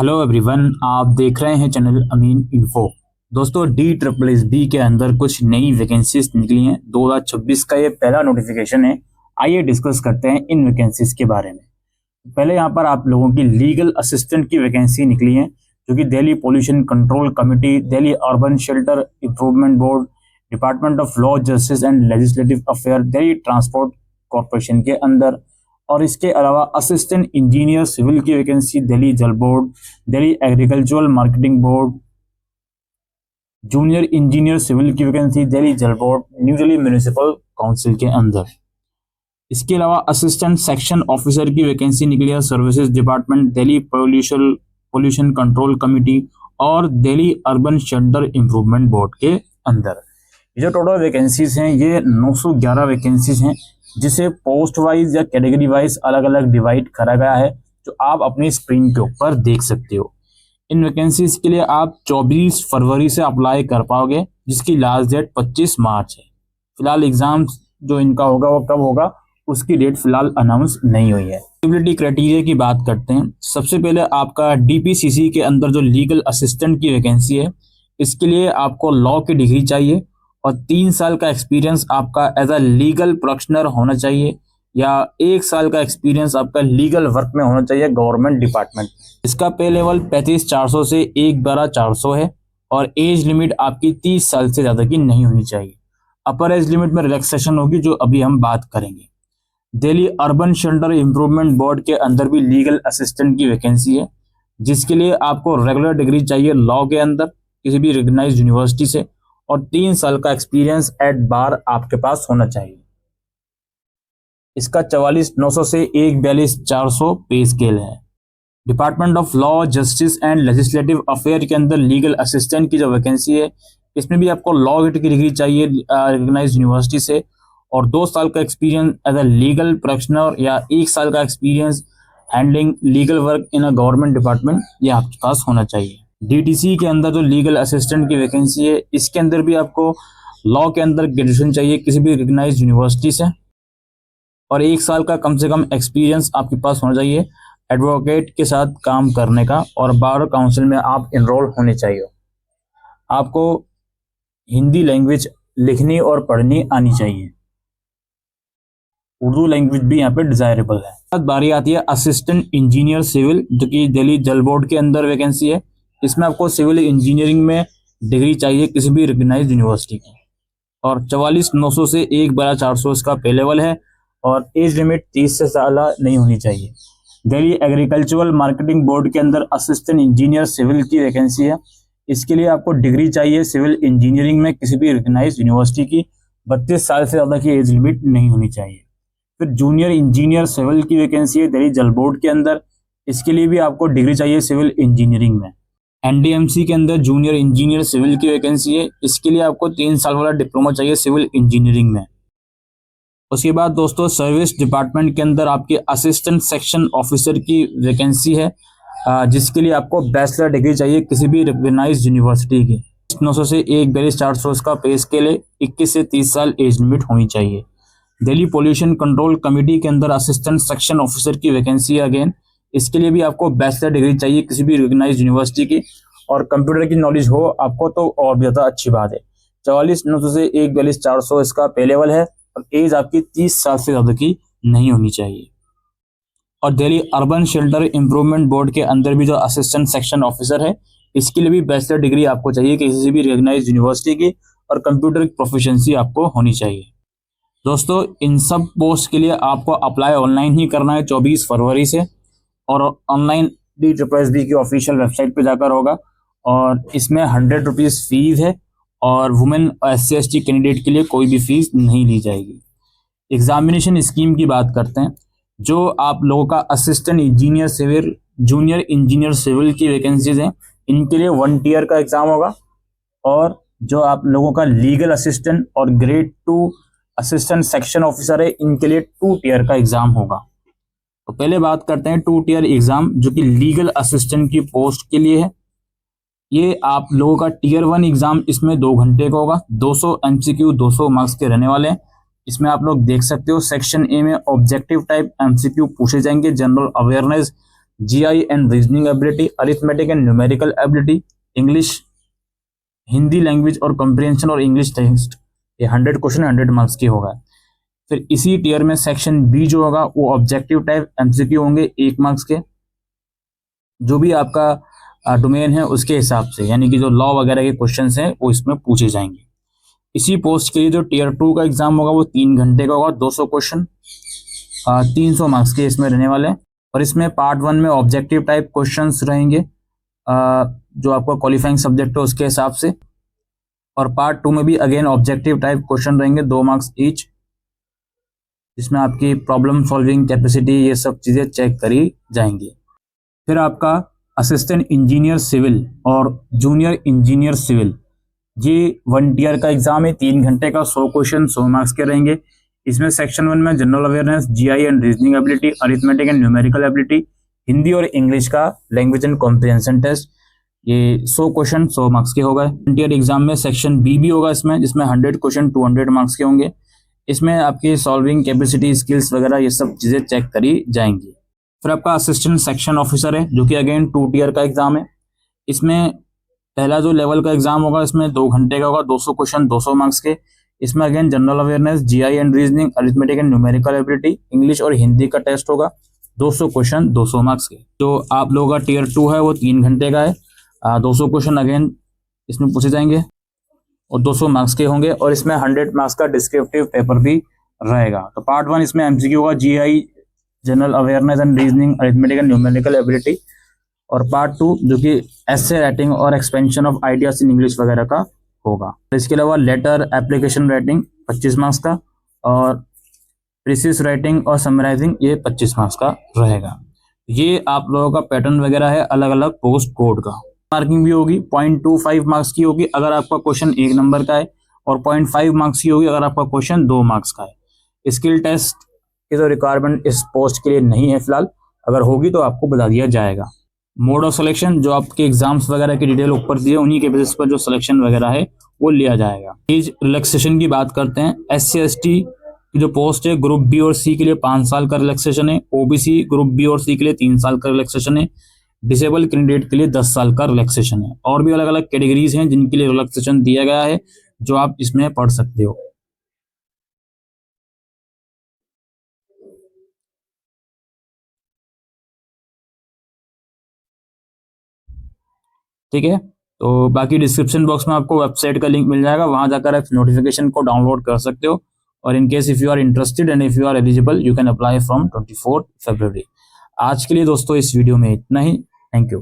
Hello everyone, आप देख रहे हैं चैनल अमीन इन्फो। दोस्तों, DSSB के अंदर कुछ नई वैकेंसीज निकली हैं। 2026 का ये पहला नोटिफिकेशन है। आइए डिस्कस करते हैं इन वैकेंसीज के बारे में। पहले यहाँ पर आप लोगों की लीगल असिस्टेंट की वैकेंसी निकली है, जो कि Delhi pollution control committee, Delhi urban shelter improvement board, department of law justice and legislative affair, Delhi transport corporation के अंदर। और इसके अलावा असिस्टेंट इंजीनियर सिविल की vacancy Delhi Jal board, Delhi agricultural marketing board, junior engineer civil की vacancy Delhi Jal board, new Delhi municipal council के अंदर। इसके अलावा असिस्टेंट सेक्शन ऑफिसर की वैकेंसी निकली है services department, Delhi pollution control committee और Delhi urban shelter improvement board के अंदर। ये जो टोटल वैकेंसीज हैं ये 911 वैकेंसीज हैं, जिसे पोस्ट वाइज या कैटेगरी वाइज अलग अलग डिवाइड करा गया है, जो आप अपनी स्क्रीन के ऊपर देख सकते हो। इन वैकेंसीज के लिए आप 24 फरवरी से अप्लाई कर पाओगे, जिसकी लास्ट डेट 25 मार्च है। फिलहाल एग्जाम जो इनका होगा वो कब होगा उसकी डेट फिलहाल अनाउंस नहीं हुई है। एलिजिबिलिटी क्राइटेरिया की बात करते हैं। सबसे पहले आपका DPCC के अंदर जो लीगल असिस्टेंट की वैकेंसी है, इसके लिए आपको लॉ की डिग्री चाहिए और 3 साल का एक्सपीरियंस आपका एज अ लीगल प्रैक्टिशनर होना चाहिए, या 1 साल का एक्सपीरियंस आपका लीगल वर्क में होना चाहिए गवर्नमेंट डिपार्टमेंट। इसका पे लेवल 35,400 से 11,400 है और एज लिमिट आपकी 30 साल से ज़्यादा की नहीं होनी चाहिए। अपर एज लिमिट में रिलैक्सेशन होगी, जो अभी हम बात करेंगे। Delhi urban shelter improvement board के अंदर भी लीगल असिस्टेंट की वैकेंसी है, जिसके लिए आपको रेगुलर डिग्री चाहिए लॉ के अंदर किसी भी रिकॉग्नाइज्ड यूनिवर्सिटी से, और 3 साल का एक्सपीरियंस एट बार आपके पास होना चाहिए। इसका 44,900 से 142,400 पे स्केल है। Department of law justice and legislative affair के अंदर लीगल असिस्टेंट की जो वैकेंसी है, इसमें भी आपको लॉ की डिग्री चाहिए रिकॉग्नाइज्ड यूनिवर्सिटी से, और 2 साल का experience as a legal practitioner या 1 साल का experience handling legal work in a government department ये आपके पास होना चाहिए। DTC के अंदर जो लीगल असिस्टेंट की वैकेंसी है, इसके अंदर भी आपको लॉ के अंदर ग्रेजुएशन चाहिए किसी भी रिकॉग्नाइज्ड यूनिवर्सिटी से, और 1 साल का कम से कम एक्सपीरियंस आपके पास होना चाहिए एडवोकेट के साथ काम करने का, और बार काउंसिल में आप इनरोल होने चाहिए। आपको हिंदी लैंग्वेज लिखनी और पढ़नी आनी चाहिए। उर्दू लैंग्वेज भी यहाँ पे डिजायरेबल है। बारी आती है असिस्टेंट इंजीनियर सिविल, जो कि दिल्ली जल बोर्ड के अंदर वैकेंसी है। इसमें आपको सिविल इंजीनियरिंग में डिग्री चाहिए किसी भी रिकॉग्नाइज्ड यूनिवर्सिटी की, और 44,900 से 112,400 इसका पे लेवल है, और एज लिमिट 30 से ज़्यादा नहीं होनी चाहिए। दिल्ली एग्रीकल्चरल मार्केटिंग बोर्ड के अंदर असिस्टेंट इंजीनियर सिविल की वैकेंसी है। इसके लिए आपको डिग्री चाहिए सिविल इंजीनियरिंग में किसी भी रिकॉग्नाइज्ड यूनिवर्सिटी की, 32 साल से ज़्यादा की एज लिमिट नहीं होनी चाहिए। फिर जूनियर इंजीनियर सिविल की वैकेंसी है दिल्ली जल बोर्ड के अंदर। इसके लिए भी आपको डिग्री चाहिए सिविल इंजीनियरिंग में। NDMC के अंदर जूनियर इंजीनियर सिविल की वैकेंसी है। इसके लिए आपको 3 साल वाला डिप्लोमा चाहिए सिविल इंजीनियरिंग में। उसके बाद दोस्तों सर्विस डिपार्टमेंट के अंदर आपके असिस्टेंट सेक्शन ऑफिसर की वैकेंसी है, जिसके लिए आपको बैचलर डिग्री चाहिए किसी भी रिकॉग्नाइज्ड यूनिवर्सिटी की। 900 से 142,400 का पे स्केल है। 21 से 30 साल एज लिमिट होनी चाहिए। दिल्ली पोल्यूशन कंट्रोल कमेटी के अंदर असिस्टेंट सेक्शन ऑफिसर की वैकेंसी है अगेन। इसके लिए भी आपको बैचलर डिग्री चाहिए किसी भी रिकॉग्नाइज्ड यूनिवर्सिटी की, और कंप्यूटर की नॉलेज हो आपको तो और भी ज़्यादा अच्छी बात है। 44,900 से 142,400 इसका पे लेवल है, और एज आपकी 30 साल से ज़्यादा की नहीं होनी चाहिए। और Delhi urban shelter improvement board के अंदर भी जो असिस्टेंट सेक्शन ऑफिसर है, इसके लिए भी बैचलर डिग्री आपको चाहिए किसी भी रिकॉग्नाइज्ड यूनिवर्सिटी की, और कंप्यूटर की प्रोफिशिएंसी आपको होनी चाहिए। दोस्तों, इन सब पोस्ट के लिए आपको अप्लाई ऑनलाइन ही करना है 24 फरवरी से, और ऑनलाइन DSSB की ऑफिशियल वेबसाइट पे जाकर होगा, और इसमें 100 रुपीज़ फीस है, और वुमेन SC/ST कैंडिडेट के लिए कोई भी फीस नहीं ली जाएगी। एग्जामिनेशन स्कीम की बात करते हैं। जो आप लोगों का assistant engineer civil, junior engineer civil की वैकेंसीज हैं, इनके लिए 1 ईयर का एग्जाम होगा, और जो आप लोगों का लीगल असिस्टेंट और ग्रेड 2 असिस्टेंट सेक्शन ऑफिसर है, इनके लिए 2 ईयर का एग्जाम होगा। तो पहले बात करते हैं 2 ईयर एग्जाम, जो कि लीगल असिस्टेंट की पोस्ट के लिए है। ये आप लोगों का Tier 1 एग्जाम इसमें 2 घंटे का होगा। 200 MCQ 200 मार्क्स के रहने वाले हैं। इसमें आप लोग देख सकते हो सेक्शन ए में ऑब्जेक्टिव टाइप MCQ पूछे जाएंगे, general awareness, GI and reasoning ability, arithmetic and numerical ability, English, Hindi language और कॉम्प्रिहेंशन और इंग्लिश टेस्ट, ये 100 क्वेश्चन 100 मार्क्स की होगा। फिर इसी टीयर में सेक्शन बी जो होगा वो ऑब्जेक्टिव टाइप MCQ होंगे 1 मार्क्स के, जो भी आपका डोमेन है उसके हिसाब से, यानी कि जो लॉ वगैरह के क्वेश्चंस हैं वो इसमें पूछे जाएंगे। इसी पोस्ट के लिए जो टीयर 2 का एग्जाम होगा वो 3 घंटे का होगा, 200 क्वेश्चन, 300 मार्क्स के इसमें रहने वाले हैं। और इसमें पार्ट 1 में ऑब्जेक्टिव टाइप क्वेश्चंस रहेंगे जो आपका क्वालिफाइंग सब्जेक्ट है उसके हिसाब से, और पार्ट 2 में भी अगेन ऑब्जेक्टिव टाइप क्वेश्चन रहेंगे 2 मार्क्स ईच, जिसमें आपकी प्रॉब्लम सॉल्विंग कैपेसिटी ये सब चीज़ें चेक करी जाएंगी। फिर आपका असिस्टेंट इंजीनियर सिविल और जूनियर इंजीनियर सिविल, ये 1 टीयर का एग्जाम है, 3 घंटे का, 100 क्वेश्चन 100 मार्क्स के रहेंगे। इसमें सेक्शन 1 में general awareness, GI and reasoning ability, arithmetic and numerical ability, Hindi और इंग्लिश का लैंग्वेज एंड कॉम्प्रिहेंशन टेस्ट, ये 100 क्वेश्चन 100 मार्क्स के हो गए। 1 टीयर एग्जाम में सेक्शन बी भी होगा इसमें, जिसमें 100 क्वेश्चन 200 मार्क्स के होंगे। इसमें आपकी सॉल्विंग कैपेसिटी, स्किल्स वगैरह ये सब चीज़ें चेक करी जाएंगी। फिर आपका असिस्टेंट सेक्शन ऑफिसर है, जो कि अगेन 2 टीयर का एग्जाम है। इसमें पहला जो लेवल का एग्जाम होगा इसमें 2 घंटे का होगा, 200 क्वेश्चन 200 मार्क्स के। इसमें again general awareness, GI and reasoning, arithmetic and numerical ability, English और हिंदी का टेस्ट होगा, 200 क्वेश्चन 200 मार्क्स के। जो आप लोगों का टीयर 2 है वो 3 घंटे का है, 200 क्वेश्चन अगेन इसमें पूछे जाएंगे और 200 मार्क्स के होंगे, और इसमें 100 मार्क्स का डिस्क्रिप्टिव पेपर भी रहेगा। तो पार्ट 1 इसमें MCQ होगा, GI, general awareness and reasoning, arithmetic and numerical ability, और पार्ट 2 जो कि एसे राइटिंग और expansion of ideas in English वगैरह का होगा। इसके अलावा लेटर, एप्लीकेशन राइटिंग 25 मार्क्स का, और प्रीसिस राइटिंग और समराइजिंग ये 25 मार्क्स का रहेगा। ये आप लोगों का पैटर्न वगैरह है अलग अलग पोस्ट कोड का। मार्किंग भी होगी 0.25 मार्क्स की होगी अगर आपका क्वेश्चन 1 नंबर का है, और 0.5 मार्क्स की होगी अगर आपका क्वेश्चन 2 मार्क्स का है। स्किल टेस्ट की तो रिक्वायरमेंट इस पोस्ट के लिए नहीं है फिलहाल, अगर होगी तो आपको बता दिया जाएगा। मोड ऑफ सिलेक्शन, जो आपके एग्जाम्स वगैरह की डिटेल ऊपर दी है उन्हीं के बेसिस पर जो सिलेक्शन वगैरह है वो लिया जाएगा। एज रिलैक्सेशन की बात करते हैं, SC/ST की जो पोस्ट है ग्रुप बी और सी के लिए 5 साल का रिलैक्सेशन है, OBC ग्रुप बी और सी के लिए 3 साल का रिलैक्सेशन है, डिसेबल कैंडिडेट के लिए 10 साल का रिलैक्सेशन है, और भी अलग अलग कैटेगरीज हैं जिनके लिए रिलैक्सेशन दिया गया है जो आप इसमें पढ़ सकते हो। ठीक है, तो बाकी डिस्क्रिप्शन बॉक्स में आपको वेबसाइट का लिंक मिल जाएगा, वहां जाकर आप नोटिफिकेशन को डाउनलोड कर सकते हो, और in case if you are interested and if you are eligible you can apply from 24 February. आज के लिए दोस्तों इस वीडियो में इतना ही। Thank you.